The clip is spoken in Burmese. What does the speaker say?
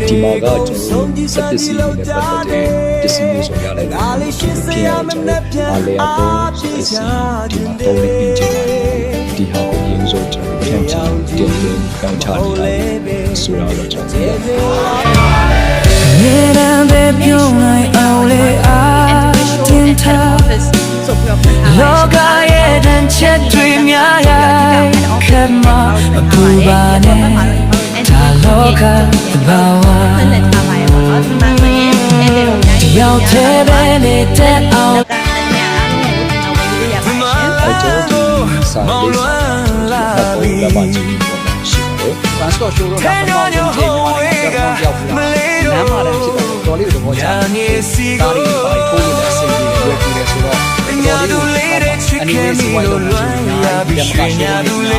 ဒီမှာကကျွန်တော်စက်ပစ္စည်းတွေနဲ့ပတ်သက်တဲ့ပစ္စည်းမျိုးစုံရလိုက်တယ်ဖြစ်ရကျွန်တော်အားလျော်သုံးပစ္စည်းဒီမှာသုံးနေပြီးချိန်ဒီဟာကိုရင်းစို့ကျွန်တော်ပြန်ချတင်တင်ကောင်းချနေတာဆိုတော့ကျွန်တော်နေရတဲ့ပြုံးလိုက်အောင်လေအားတင်ထားလောကရဲ့တန်ချက်တွေများရခဲ့မှာအပူပါနဲ့ဒါလောကသဘာဝရောက်တဲ့ပဲနေတဲ့အောင်ကျွန်တော်စာရေးစာတော့ဘာမှကြည့်ရှိတယ်။ transport show တော့ဘာမှမလုပ်ဘူး။ပြောက်ဘူး။လမ်းမှာလည်းဖြစ်တော့တော်လေးတော့ဘောချာ။ဒါတွေပါထိုးနေတဲ့အစီအစဉ်တွေတွေ့ပြီးလဲဆိုတော့တော်လေးကိုအနေနဲ့စီဝိုင်းတော့ဒီမှာပြန်ပါရှိနေ